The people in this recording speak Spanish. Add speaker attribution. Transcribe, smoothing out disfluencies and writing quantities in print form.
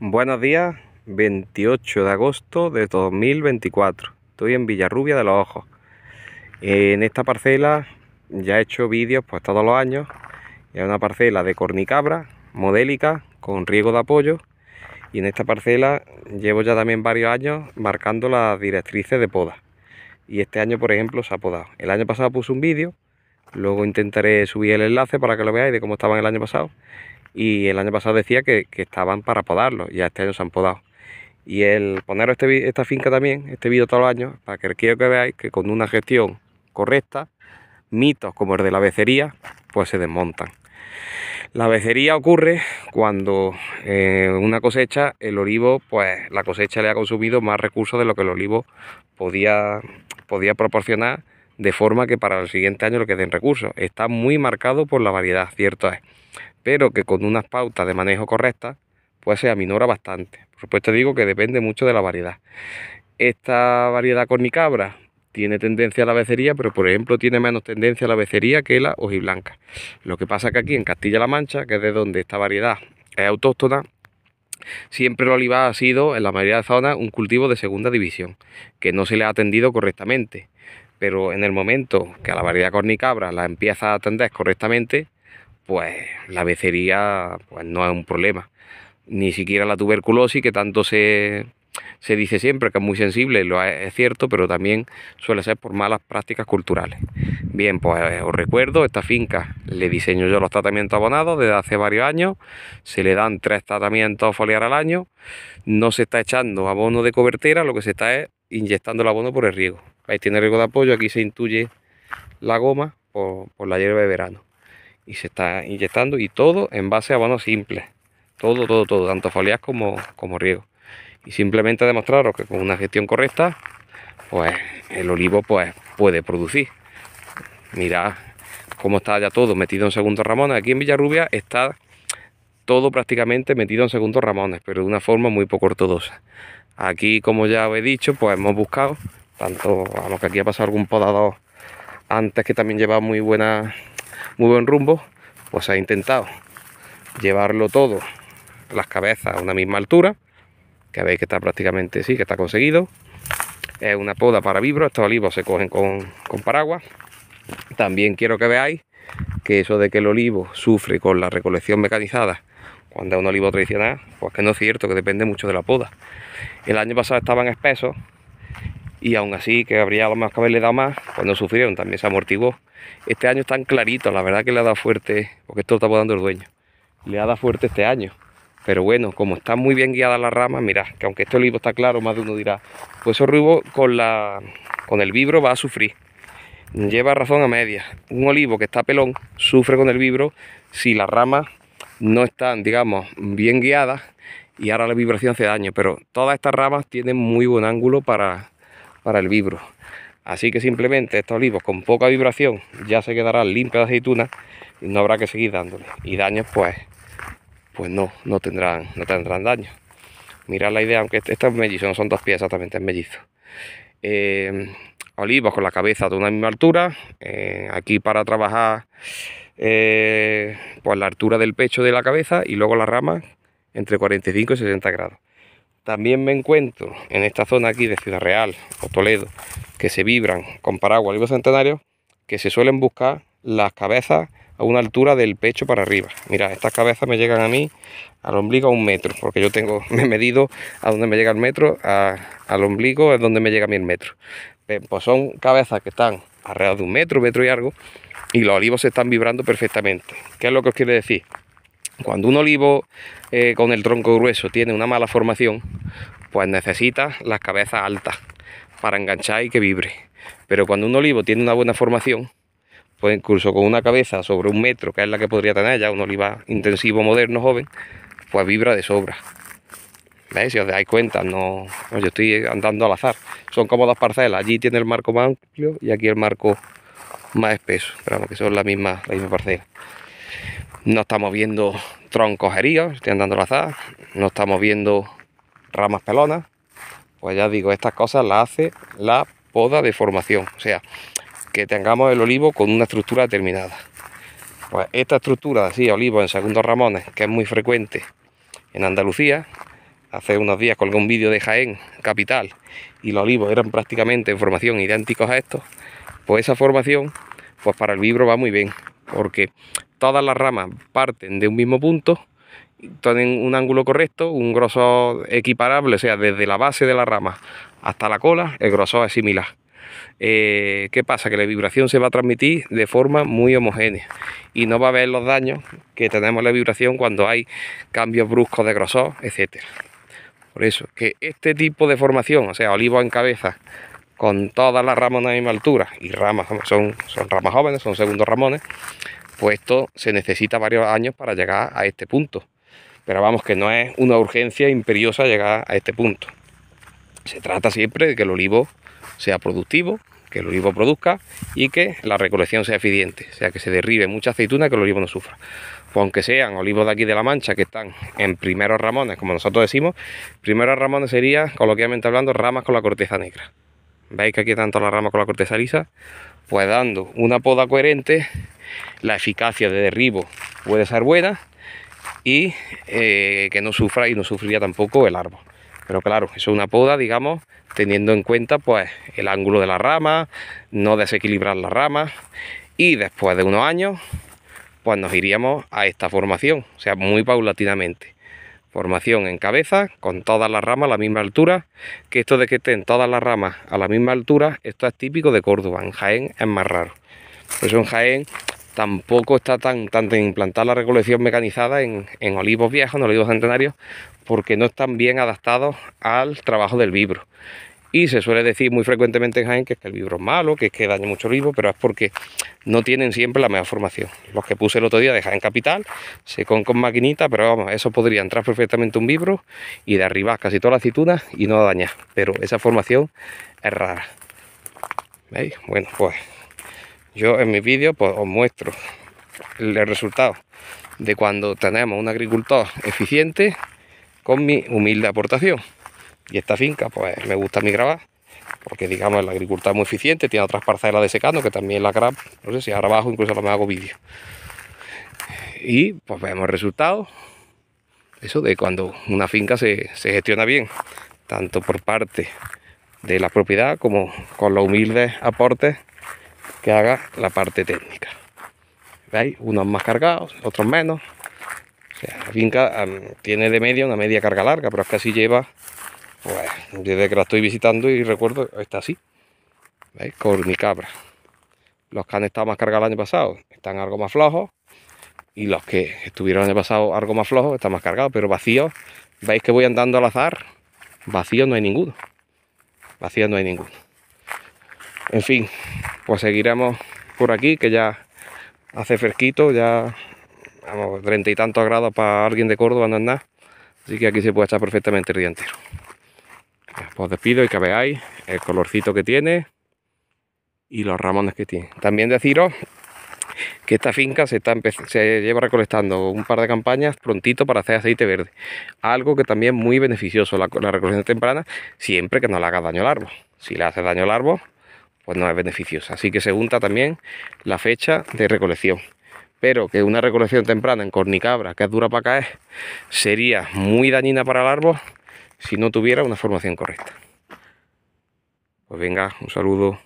Speaker 1: Buenos días, 28 de agosto de 2024. Estoy en Villarrubia de los Ojos. En esta parcela ya he hecho vídeos pues todos los años. Es una parcela de cornicabra modélica con riego de apoyo. Y en esta parcela llevo ya también varios años marcando las directrices de poda. Y este año, por ejemplo, se ha podado. El año pasado puse un vídeo, luego intentaré subir el enlace para que lo veáis de cómo estaban el año pasado. Y el año pasado decía que estaban para podarlo, ya este año se han podado. Y el poneros esta finca también, este vídeo todos los años, para que quiero que veáis que con una gestión correcta, mitos como el de la becería, pues se desmontan. La becería ocurre cuando una cosecha, el olivo, pues la cosecha le ha consumido más recursos de lo que el olivo podía proporcionar, de forma que para el siguiente año le queden recursos. Está muy marcado por la variedad, cierto es, pero que con unas pautas de manejo correctas, pues se aminora bastante. Por supuesto digo que depende mucho de la variedad. Esta variedad cornicabra tiene tendencia a la becería, pero por ejemplo tiene menos tendencia a la becería que la hojiblanca. Lo que pasa que aquí en Castilla-La Mancha, que es de donde esta variedad es autóctona, siempre el olivar ha sido, en la mayoría de zonas, un cultivo de segunda división, que no se le ha atendido correctamente. Pero en el momento que a la variedad cornicabra la empieza a atender correctamente, pues la becería pues no es un problema. Ni siquiera la tuberculosis, que tanto se dice siempre que es muy sensible, es cierto, pero también suele ser por malas prácticas culturales. Bien, pues os recuerdo, esta finca le diseño yo los tratamientos abonados desde hace varios años, se le dan 3 tratamientos foliar al año, no se está echando abono de cobertera, lo que se está es inyectando el abono por el riego. Ahí tiene riego de apoyo, aquí se intuye la goma por la hierba de verano. Y se está inyectando, y todo en base a abono simple. Todo, tanto foliar como riego. Y simplemente demostraros que con una gestión correcta, pues el olivo pues puede producir. Mirad cómo está ya todo metido en segundos ramones. Aquí en Villarrubia está todo prácticamente metido en segundos ramones, pero de una forma muy poco ortodoxa. Aquí, como ya os he dicho, pues hemos buscado, tanto a lo que aquí ha pasado algún podador antes que también lleva muy buen rumbo, pues ha intentado llevarlo todo, las cabezas a una misma altura, que veis que está prácticamente, sí, que está conseguido. Es una poda para vibro, estos olivos se cogen con paraguas. También quiero que veáis que eso de que el olivo sufre con la recolección mecanizada cuando es un olivo tradicional, pues que no es cierto, que depende mucho de la poda. El año pasado estaban espesos y aún así, que habría a lo mejor que haberle dado más, cuando sufrieron también se amortiguó. Este año están claritos, la verdad que le ha dado fuerte, porque esto lo está podando el dueño, le ha dado fuerte este año. Pero bueno, como están muy bien guiadas las ramas, mirad, que aunque este olivo está claro, más de uno dirá, pues ese olivo con el vibro va a sufrir. Lleva razón a media. Un olivo que está pelón sufre con el vibro si las ramas no están, digamos, bien guiadas, y ahora la vibración hace daño. Pero todas estas ramas tienen muy buen ángulo para el vibro. Así que simplemente estos olivos con poca vibración ya se quedarán limpios de aceitunas y no habrá que seguir dándole. Y daños pues no tendrán daño. Mirad la idea, aunque esto es mellizo, no son 2 piezas, exactamente, es mellizo. Olivos con la cabeza de una misma altura, aquí para trabajar pues la altura del pecho de la cabeza, y luego las ramas entre 45 y 60 grados. También me encuentro en esta zona aquí de Ciudad Real o Toledo, que se vibran con paraguas olivos centenarios, que se suelen buscar las cabezas a una altura del pecho para arriba. Mira, estas cabezas me llegan a mí al ombligo a 1 metro, porque yo me he medido a donde me llega el metro, al ombligo es donde me llega a mí el metro. Pues son cabezas que están alrededor de 1 metro, metro y algo, y los olivos se están vibrando perfectamente. ¿Qué es lo que os quiere decir? Cuando un olivo con el tronco grueso tiene una mala formación, pues necesita las cabezas altas para enganchar y que vibre. Pero cuando un olivo tiene una buena formación, pues incluso con una cabeza sobre 1 metro, que es la que podría tener ya un olivar intensivo, moderno, joven, pues vibra de sobra. ¿Veis? Si os dais cuenta, no, yo estoy andando al azar. Son como 2 parcelas. Allí tiene el marco más amplio y aquí el marco más espeso. Pero vamos, que son la misma parcela. No estamos viendo troncos heridos, estoy andando al azar. No estamos viendo ramas pelonas. Pues ya digo, estas cosas las hace la poda de formación. O sea, que tengamos el olivo con una estructura determinada. Pues esta estructura así, olivo en segundos ramones, que es muy frecuente en Andalucía, hace unos días colgué un vídeo de Jaén capital y los olivos eran prácticamente en formación idénticos a estos, pues esa formación pues para el vibro va muy bien, porque todas las ramas parten de un mismo punto, tienen un ángulo correcto, un grosor equiparable, o sea, desde la base de la rama hasta la cola el grosor es similar. ¿Qué pasa? Que la vibración se va a transmitir de forma muy homogénea y no va a haber los daños que tenemos en la vibración cuando hay cambios bruscos de grosor, etcétera. Por eso, que este tipo de formación, o sea, olivos en cabeza, con todas las ramas a la misma altura, y ramas son ramas jóvenes, son segundos ramones, pues esto se necesita varios años para llegar a este punto. Pero vamos, que no es una urgencia imperiosa llegar a este punto. Se trata siempre de que el olivo sea productivo, que el olivo produzca y que la recolección sea eficiente, o sea, que se derribe mucha aceituna y que el olivo no sufra. Pues aunque sean olivos de aquí de La Mancha que están en primeros ramones, como nosotros decimos, primeros ramones sería, coloquialmente hablando, ramas con la corteza negra. ¿Veis que aquí tanto la rama con la corteza lisa? Pues dando una poda coherente, la eficacia de derribo puede ser buena y que no sufra y no sufriría tampoco el árbol. Pero claro, eso es una poda, digamos, teniendo en cuenta pues el ángulo de la rama, no desequilibrar la rama, y después de unos años pues nos iríamos a esta formación, o sea, muy paulatinamente. Formación en cabeza, con todas las ramas a la misma altura, que esto de que estén todas las ramas a la misma altura, esto es típico de Córdoba, en Jaén es más raro. Por eso en Jaén tampoco está tan implantada la recolección mecanizada en olivos viejos, en olivos centenarios, porque no están bien adaptados al trabajo del vibro. Y se suele decir muy frecuentemente en Jaén que es que el vibro es malo, que es que daña mucho el olivo, pero es porque no tienen siempre la mejor formación. Los que puse el otro día de Jaén Capital, secón con maquinita, pero vamos, eso podría entrar perfectamente un vibro y derribar casi todas las aceitunas y no dañar. Pero esa formación es rara. ¿Veis? Bueno, pues yo en mis vídeos pues os muestro el resultado de cuando tenemos un agricultor eficiente con mi humilde aportación. Y esta finca pues me gusta a mí grabar, porque digamos el agricultor es muy eficiente, tiene otras parcelas de secano que también la grabo, no sé si ahora abajo incluso me hago vídeo. Y pues vemos el resultado, eso de cuando una finca se gestiona bien, tanto por parte de la propiedad como con los humildes aportes que haga la parte técnica. ¿Veis? Unos más cargados, otros menos. O sea, la finca tiene de media una media carga larga, pero es que así lleva, pues, desde que la estoy visitando y recuerdo, está así. ¿Veis? Cornicabra. Los que han estado más cargados el año pasado están algo más flojos, y los que estuvieron el año pasado algo más flojos están más cargados, pero vacíos, veis que voy andando al azar, vacíos no hay ninguno. Vacíos no hay ninguno. En fin, pues seguiremos por aquí, que ya hace fresquito, ya vamos, 30 y tantos grados para alguien de Córdoba no es nada, así que aquí se puede estar perfectamente el día entero. Pues despido y que veáis el colorcito que tiene y los ramones que tiene. También deciros que esta finca se lleva recolectando un par de campañas prontito para hacer aceite verde, algo que también es muy beneficioso, la recolección temprana, siempre que no le haga daño al árbol. Si le hace daño al árbol, pues no es beneficiosa, así que se junta también la fecha de recolección. Pero que una recolección temprana en cornicabra, que es dura para caer, sería muy dañina para el árbol si no tuviera una formación correcta. Pues venga, un saludo.